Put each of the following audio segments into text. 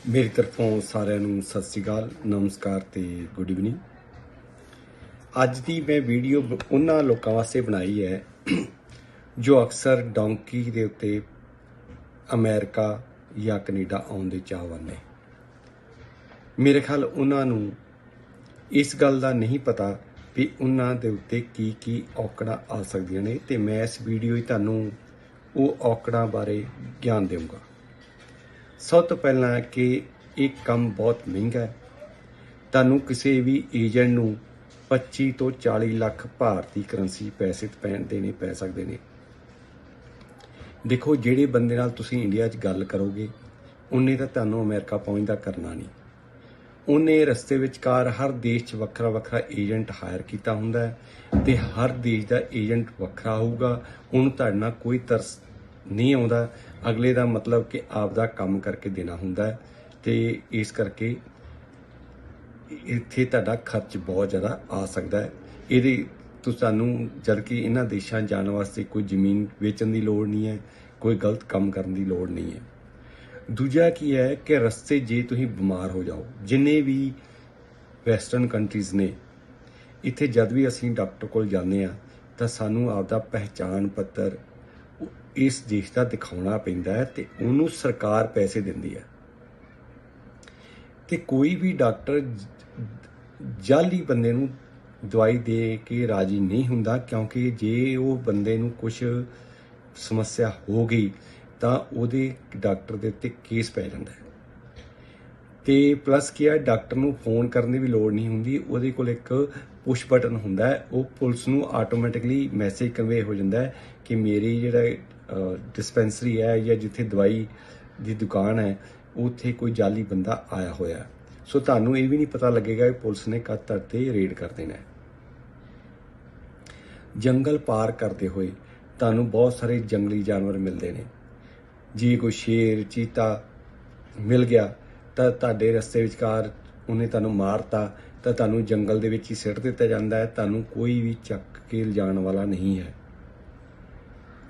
मेरी तरफों सारिਆਂ ਨੂੰ ਸਤਿ ਸ਼੍ਰੀ ਅਕਾਲ, ਨਮਸਕਾਰ ਤੇ ਗੁੱਡ ਇਵਨਿੰਗ। ਅੱਜ ਦੀ ਮੈਂ ਵੀਡੀਓ ਉਹਨਾਂ ਲੋਕਾਂ ਵਾਸਤੇ ਬਣਾਈ ਹੈ ਜੋ ਅਕਸਰ ਡੌਂਕੀ ਦੇ ਉੱਤੇ ਅਮਰੀਕਾ ਜਾਂ ਕੈਨੇਡਾ ਆਉਣ ਦੇ ਚਾਹਵਾਨ ਨੇ। ਮੇਰੇ ਖਿਆਲ ਉਹਨਾਂ ਨੂੰ ਇਸ ਗੱਲ ਦਾ ਨਹੀਂ ਪਤਾ ਵੀ ਉਹਨਾਂ ਦੇ ਉੱਤੇ ਕੀ ਔਕੜਾਂ ਆ ਸਕਦੀਆਂ ਨੇ, ਤੇ ਮੈਂ ਇਸ ਵੀਡੀਓ 'ਚ ਤੁਹਾਨੂੰ ਉਹ ਔਕੜਾਂ ਬਾਰੇ ਗਿਆਨ ਦੇਵਾਂਗਾ। सब तो पहला कि एक काम बहुत महंगा है। तुहानूं किसी भी एजेंट नूं 25 तो 40 लाख भारती करंसी पैसे देने पै सकते हैं। देखो, जिहड़े बंदे नाल तुसीं इंडिया च गल करोगे उन्ने तां तुहानूं अमेरिका पहुंचदा करना नहीं। उन्हें रस्ते विचकार हर देश च वखरा वखरा एजेंट हायर कीता हुंदा है ते हर देश दा एजेंट वखरा होऊगा। उहनूं तुहाडे नाल कोई तरस नहीं आउंदा। अगले का मतलब कि आपदा काम करके देना हुंदा है, तो इस करके इत्थे तुहाडा खर्च बहुत ज़्यादा आ सकता है। ये तुहानूं जबकि इन्हां देशां जाने वास्ते कोई जमीन वेचण की लोड़ नहीं है, कोई गलत काम करने की लोड़ नहीं है। दूजा की है कि रस्ते जे तुसीं बीमार हो जाओ, जिन्ने भी वैसटर्न कंट्रीज़ ने इत्थे जद भी असीं डॉक्टर कोल जाने आ तां सानूं आपदा पहचान पत्र इस देश का दिखाना पैंदा है, तो उन्होंने सरकार पैसे दिंदी है। तो कोई भी डॉक्टर जाली बंदे नूं दवाई दे के राजी नहीं हुंदा, क्योंकि जे वो बंदे नूं कुछ समस्या हो गई तो उहदे डॉक्टर दे उत्ते केस पै जांदा है। तो प्लस की है, डॉक्टर नूं फोन करने की भी लोड़ नहीं हुंदी, उहदे कोल एक पुश बटन हुंदा है, वो पुलिस नूं आटोमैटिकली मैसेज कन्वे हो जाता है कि मेरी जिहड़ा डिस्पेंसरी है या जिथे दवाई की दुकान है उत्थे कोई जाली बंदा आया होया। सो तुहानूं ये भी नहीं पता लगेगा कि पुलिस ने कद तक ते रेड कर देना है। जंगल पार करते हुए तुहानूं बहुत सारे जंगली जानवर मिलते हैं। जे कोई शेर चीता मिल गया तो तुहाडे रस्ते विचकार उन्हें तुहानूं मारता तो तुहानूं जंगल दे विच ही सिट दिता जांदा है। तुहानूं कोई भी चक के लिजाण वाला नहीं है।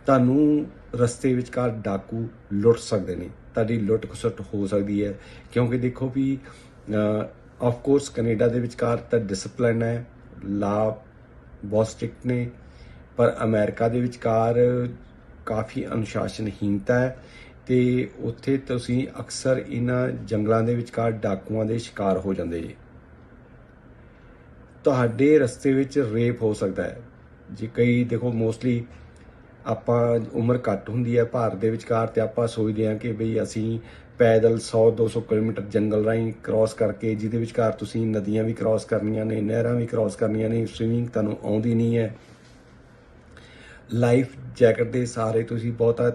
तुहानूं रस्ते विचकार डाकू लुट सकते हैं, तुहाडी लुट खसुट हो सकती है, क्योंकि देखो भी ऑफकोर्स कनेडा दे विचकार तां डिसिपलिन है, ला बहुत स्ट्रिक्ट ने, पर अमेरिका दे विचकार काफ़ी अनुशासनहीनता है। तो उत्थे तुसीं अक्सर इन्हां जंगलों के विचकार डाकुआं दे शिकार हो जाते जी। तुहाडे रस्ते विच रेप हो सकता है जी। कई देखो मोस्टली ਆਪਾਂ उम्र घट होंदी है भारत ਦੇ ਵਿਚਕਾਰ ਤੇ ਆਪਾਂ ਸੋਚਦੇ ਹਾਂ ਕਿ ਬਈ ਅਸੀਂ ਪੈਦਲ 100-200 ਕਿਲੋਮੀਟਰ ਜੰਗਲ ਰਾਹੀਂ ਕ੍ਰਾਸ ਕਰਕੇ, ਜਿਹਦੇ ਵਿਚਕਾਰ ਤੁਸੀਂ ਨਦੀਆਂ ਵੀ ਕ੍ਰਾਸ ਕਰਨੀਆਂ ਨੇ, ਨਹਿਰਾਂ ਵੀ ਕ੍ਰਾਸ ਕਰਨੀਆਂ ਨੇ, ਸਵਿਮਿੰਗ ਤੁਹਾਨੂੰ ਆਉਂਦੀ ਨਹੀਂ ਹੈ, ਲਾਈਫ ਜੈਕਟ ਦੇ ਸਹਾਰੇ ਤੁਸੀਂ ਬਹੁਤਾ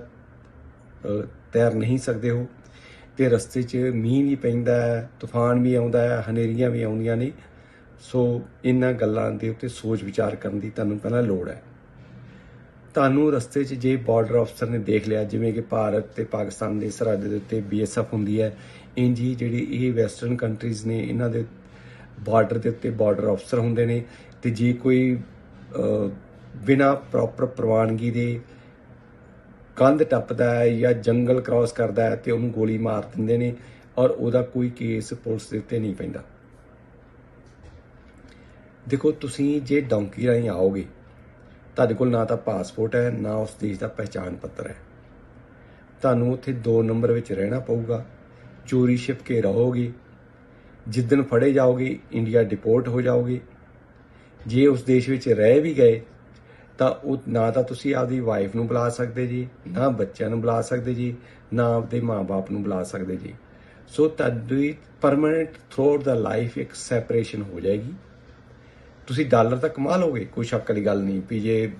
ਤੈਰ ਨਹੀਂ ਸਕਦੇ ਹੋ, ਤੇ ਰਸਤੇ 'ਚ ਮੀਂਹ ਵੀ ਪੈਂਦਾ ਹੈ, ਤੂਫਾਨ ਵੀ ਆਉਂਦਾ ਹੈ, ਹਨੇਰੀਆਂ ਵੀ ਆਉਂਦੀਆਂ ਨੇ। ਸੋ ਇਹਨਾਂ ਗੱਲਾਂ ਦੇ ਉੱਤੇ ਸੋਚ ਵਿਚਾਰ ਕਰਨ ਦੀ ਤੁਹਾਨੂੰ ਪਹਿਲਾਂ ਲੋੜ ਹੈ। ਤੁਹਾਨੂੰ ਰਸਤੇ 'ਚ ਜੇ ਬਾਰਡਰ ਅਫਸਰ ਨੇ ਦੇਖ ਲਿਆ, ਜਿਵੇਂ ਕਿ ਭਾਰਤ ਤੇ ਪਾਕਿਸਤਾਨ ਦੀ ਸਰਹੱਦ ਦੇ ਉੱਤੇ BSF ਹੁੰਦੀ ਹੈ, ਇੰਜ ਹੀ ਜਿਹੜੀ ਇਹ ਵੈਸਟਰਨ ਕੰਟਰੀਜ਼ ਨੇ ਇਹਨਾਂ ਦੇ ਬਾਰਡਰ ਦੇ ਉੱਤੇ ਬਾਰਡਰ ਅਫਸਰ ਹੁੰਦੇ ਨੇ। ਤੇ ਜੇ ਕੋਈ ਬਿਨਾਂ ਪ੍ਰੋਪਰ ਪ੍ਰਵਾਨਗੀ ਦੇ ਕੰਧ ਟੱਪਦਾ ਹੈ ਜਾਂ ਜੰਗਲ ਕ੍ਰਾਸ ਕਰਦਾ ਹੈ ਤੇ ਉਹਨੂੰ ਗੋਲੀ ਮਾਰ ਦਿੰਦੇ ਨੇ, ਔਰ ਉਹਦਾ ਕੋਈ ਕੇਸ ਪੁਲਿਸ ਦੇ ਉੱਤੇ ਨਹੀਂ ਪੈਂਦਾ। ਦੇਖੋ, ਤੁਸੀਂ ਜੇ ਡੌਂਕੀ ਰਾਹੀਂ ਆਓਗੇ, ਤੁਹਾਡੇ ਕੋਲ ਨਾ ਤਾਂ ਪਾਸਪੋਰਟ ਹੈ, ਨਾ ਉਸ ਦੇਸ਼ ਦਾ ਪਹਿਚਾਣ ਪੱਤਰ ਹੈ। ਤੁਹਾਨੂੰ ਉੱਥੇ 2 ਨੰਬਰ ਵਿੱਚ ਰਹਿਣਾ ਪਊਗਾ, ਚੋਰੀ ਛਿਪ ਕੇ ਰਹੋਗੇ। ਜਿੱਦਣ ਫੜੇ ਜਾਓਗੇ ਇੰਡੀਆ ਡਿਪੋਰਟ ਹੋ ਜਾਓਗੇ। ਜੇ ਉਸ ਦੇਸ਼ ਵਿੱਚ ਰਹਿ ਵੀ ਗਏ ਤਾਂ ਉਹ ਨਾ ਤਾਂ ਤੁਸੀਂ ਆਪਦੀ ਵਾਈਫ ਨੂੰ ਬੁਲਾ ਸਕਦੇ ਜੀ, ਨਾ ਬੱਚਿਆਂ ਨੂੰ ਬੁਲਾ ਸਕਦੇ ਜੀ, ਨਾ ਆਪਦੇ ਮਾਂ-ਬਾਪ ਨੂੰ ਬੁਲਾ ਸਕਦੇ ਜੀ। ਸੋ ਤੁਹਾਡੀ ਪਰਮਾਨੈਂਟ ਥਰੂਆਊਟ ਦਾ ਲਾਈਫ ਇੱਕ ਸੈਪਰੇਸ਼ਨ ਹੋ ਜਾਏਗੀ। ਤੁਸੀਂ ਡਾਲਰ ਤਾਂ ਕਮਾ ਲਓਗੇ, ਕੋਈ ਸ਼ੱਕ ਵਾਲੀ ਗੱਲ ਨਹੀਂ। ਵੀ ਜੇ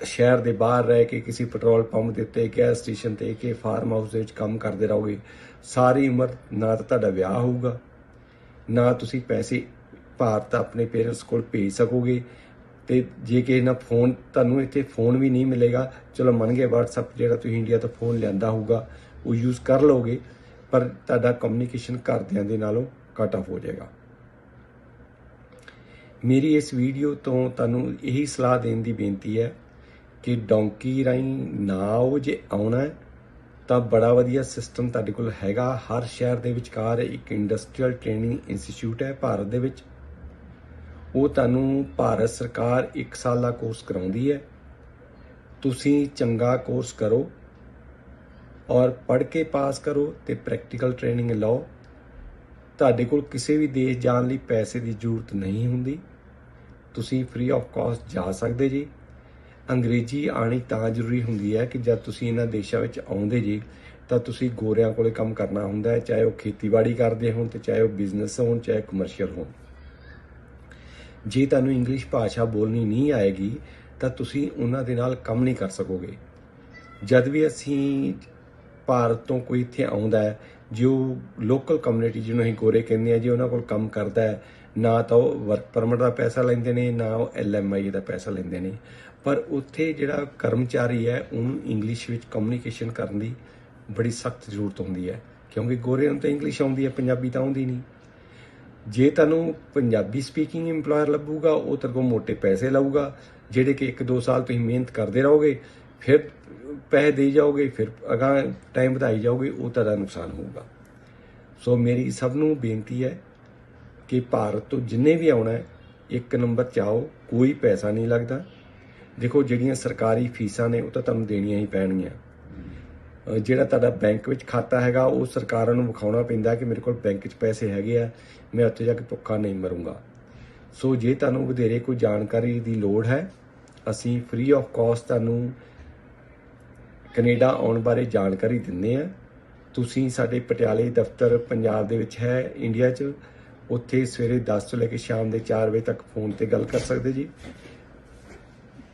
ਸ਼ਹਿਰ ਦੇ ਬਾਹਰ ਰਹਿ ਕੇ ਕਿਸੇ ਪੈਟਰੋਲ ਪੰਪ ਦੇ ਉੱਤੇ, ਗੈਸ ਸਟੇਸ਼ਨ ਤੇ, ਕਿ ਫਾਰਮ ਹਾਊਸ ਦੇ ਵਿੱਚ ਕੰਮ ਕਰਦੇ ਰਹੋਗੇ ਸਾਰੀ ਉਮਰ, ਨਾ ਤਾਂ ਤੁਹਾਡਾ ਵਿਆਹ ਹੋਊਗਾ, ਨਾ ਤੁਸੀਂ ਪੈਸੇ ਭਾਰਤ ਆਪਣੇ ਪੇਰੈਂਟਸ ਕੋਲ ਭੇਜ ਸਕੋਗੇ। ਤੇ ਜੇ ਕਿਸੇ ਨਾਲ ਫੋਨ, ਤੁਹਾਨੂੰ ਇੱਥੇ ਫੋਨ ਵੀ ਨਹੀਂ ਮਿਲੇਗਾ। ਚਲੋ ਮੰਨ ਗਏ WhatsApp ਜਿਹੜਾ ਤੁਸੀਂ ਇੰਡੀਆ ਤੋਂ ਫੋਨ ਲਿਆਂਦਾ ਹੋਊਗਾ ਉਹ ਯੂਜ਼ ਕਰ ਲਓਗੇ, ਪਰ ਤੁਹਾਡਾ ਕਮਿਊਨੀਕੇਸ਼ਨ ਘਰਦਿਆਂ ਦੇ ਨਾਲੋਂ ਕੱਟ ਆਫ ਹੋ ਜਾਏਗਾ। मेरी इस वीडियो तो तुहानूं यही सलाह देने की बेनती है कि डौंकी राहीं ना आओ। जे आउणा है ਤਾਂ ਬੜਾ ਵਧੀਆ ਸਿਸਟਮ ਤੁਹਾਡੇ ਕੋਲ ਹੈਗਾ। ਹਰ ਸ਼ਹਿਰ ਦੇ ਵਿਚਕਾਰ ਇੱਕ ਇੰਡਸਟਰੀਅਲ ਟ੍ਰੇਨਿੰਗ ਇੰਸਟੀਚਿਊਟ ਹੈ ਭਾਰਤ ਦੇ ਵਿੱਚ। ਉਹ ਤੁਹਾਨੂੰ ਭਾਰਤ ਸਰਕਾਰ 1 ਸਾਲ ਦਾ ਕੋਰਸ ਕਰਾਉਂਦੀ ਹੈ। ਤੁਸੀਂ ਚੰਗਾ ਕੋਰਸ ਕਰੋ ਔਰ ਪੜ੍ਹ ਕੇ ਪਾਸ ਕਰੋ ਤੇ ਪ੍ਰੈਕਟੀਕਲ ਟ੍ਰੇਨਿੰਗ ਲਓ। ਤੁਹਾਡੇ ਕੋਲ ਕਿਸੇ ਵੀ ਦੇਸ਼ ਜਾਣ ਲਈ ਪੈਸੇ ਦੀ ਜ਼ਰੂਰਤ ਨਹੀਂ ਹੁੰਦੀ। ਤੁਸੀਂ ਫ੍ਰੀ ਆਫ ਕਾਸਟ ਜਾ ਸਕਦੇ ਜੀ। ਅੰਗਰੇਜ਼ੀ ਆਉਣੀ ਤਾਂ ਜ਼ਰੂਰੀ ਹੁੰਦੀ ਹੈ ਕਿ ਜਦ ਤੁਸੀਂ ਇਹਨਾਂ ਦੇਸ਼ਾਂ ਵਿੱਚ ਆਉਂਦੇ ਜੀ ਤਾਂ ਤੁਸੀਂ ਗੋਰਿਆਂ ਕੋਲੇ ਕੰਮ ਕਰਨਾ ਹੁੰਦਾ ਹੈ, ਚਾਹੇ ਉਹ ਖੇਤੀਬਾੜੀ ਕਰਦੇ ਹੋਣ ਤੇ ਚਾਹੇ ਉਹ ਬਿਜ਼ਨਸ ਹੋਣ, ਚਾਹੇ ਕਮਰਸ਼ੀਅਲ ਹੋਣ। ਜੇ ਤੁਹਾਨੂੰ ਇੰਗਲਿਸ਼ ਭਾਸ਼ਾ ਬੋਲਣੀ ਨਹੀਂ ਆਏਗੀ ਤਾਂ ਤੁਸੀਂ ਉਹਨਾਂ ਦੇ ਨਾਲ ਕੰਮ ਨਹੀਂ ਕਰ ਸਕੋਗੇ। ਜਦ ਵੀ ਅਸੀਂ ਭਾਰਤ ਤੋਂ ਕੋਈ ਇੱਥੇ ਆਉਂਦਾ ਹੈ, ਜੋ ਲੋਕਲ ਕਮਿਊਨਿਟੀ ਜਿਹਨੂੰ ਅਸੀਂ ਗੋਰੇ ਕਹਿੰਦੇ ਆ ਜੀ, ਉਹਨਾਂ ਕੋਲ ਕੰਮ ਕਰਦਾ ਹੈ, ਨਾ ਤਾਂ ਉਹ ਵਰਕ ਪਰਮਿਟ ਦਾ ਪੈਸਾ ਲੈਂਦੇ ਨੇ, ਨਾ ਉਹ LMI ਦਾ ਪੈਸਾ ਲੈਂਦੇ ਨੇ। ਪਰ ਉੱਥੇ ਜਿਹੜਾ ਕਰਮਚਾਰੀ ਹੈ ਉਹਨੂੰ ਇੰਗਲਿਸ਼ ਵਿੱਚ ਕਮਿਊਨੀਕੇਸ਼ਨ ਕਰਨ ਦੀ ਬੜੀ ਸਖਤ ਜ਼ਰੂਰਤ ਹੁੰਦੀ ਹੈ, ਕਿਉਂਕਿ ਗੋਰਿਆਂ ਨੂੰ ਤਾਂ ਇੰਗਲਿਸ਼ ਆਉਂਦੀ ਹੈ, ਪੰਜਾਬੀ ਤਾਂ ਆਉਂਦੀ ਨਹੀਂ। ਜੇ ਤੁਹਾਨੂੰ ਪੰਜਾਬੀ ਸਪੀਕਿੰਗ ਇੰਪਲੋਇਰ ਲੱਭੂਗਾ, ਉਹ ਤੁਹਾਡੇ ਕੋਲ ਮੋਟੇ ਪੈਸੇ ਲਊਗਾ, ਜਿਹੜੇ ਕਿ 1-2 ਸਾਲ ਤੁਸੀਂ ਮਿਹਨਤ ਕਰਦੇ ਰਹੋਗੇ, ਫਿਰ ਪੈਸੇ ਦੇਈ ਜਾਓਗੇ, ਫਿਰ ਅਗਾਂਹ ਟਾਈਮ ਵਧਾਈ ਜਾਓਗੇ, ਉਹ ਤੁਹਾਡਾ ਨੁਕਸਾਨ ਹੋਊਗਾ। ਸੋ ਮੇਰੀ ਸਭ ਨੂੰ ਬੇਨਤੀ ਹੈ ਕਿ ਭਾਰਤ ਤੋਂ ਜਿੰਨੇ ਵੀ ਆਉਣਾ ਹੈ, 1 ਨੰਬਰ 'ਚ ਆਓ, ਕੋਈ ਪੈਸਾ ਨਹੀਂ ਲੱਗਦਾ। ਦੇਖੋ, ਜਿਹੜੀਆਂ ਸਰਕਾਰੀ ਫੀਸਾਂ ਨੇ ਉਹ ਤਾਂ ਤੁਹਾਨੂੰ ਦੇਣੀਆਂ ਹੀ ਪੈਣਗੀਆਂ। ਜਿਹੜਾ ਤੁਹਾਡਾ ਬੈਂਕ ਵਿੱਚ ਖਾਤਾ ਹੈਗਾ, ਉਹ ਸਰਕਾਰਾਂ ਨੂੰ ਵਿਖਾਉਣਾ ਪੈਂਦਾ ਕਿ ਮੇਰੇ ਕੋਲ ਬੈਂਕ 'ਚ ਪੈਸੇ ਹੈਗੇ ਆ, ਮੈਂ ਉੱਥੇ ਜਾ ਕੇ ਭੁੱਖਾ ਨਹੀਂ ਮਰੂੰਗਾ। ਸੋ ਜੇ ਤੁਹਾਨੂੰ ਵਧੇਰੇ ਕੋਈ ਜਾਣਕਾਰੀ ਦੀ ਲੋੜ ਹੈ, ਅਸੀਂ ਫ੍ਰੀ ਆਫ ਕਾਸਟ ਤੁਹਾਨੂੰ ਕੈਨੇਡਾ ਆਉਣ ਬਾਰੇ ਜਾਣਕਾਰੀ ਦਿੰਦੇ ਹਾਂ। ਤੁਸੀਂ ਸਾਡੇ ਪਟਿਆਲੇ ਦਫ਼ਤਰ ਪੰਜਾਬ ਦੇ ਵਿੱਚ ਹੈ, ਇੰਡੀਆ 'ਚ, ਉੱਥੇ ਸਵੇਰੇ 10 ਤੋਂ ਲੈ ਕੇ ਸ਼ਾਮ ਦੇ 4 ਵਜੇ ਤੱਕ ਫੋਨ ਤੇ ਗੱਲ ਕਰ ਸਕਦੇ ਜੀ।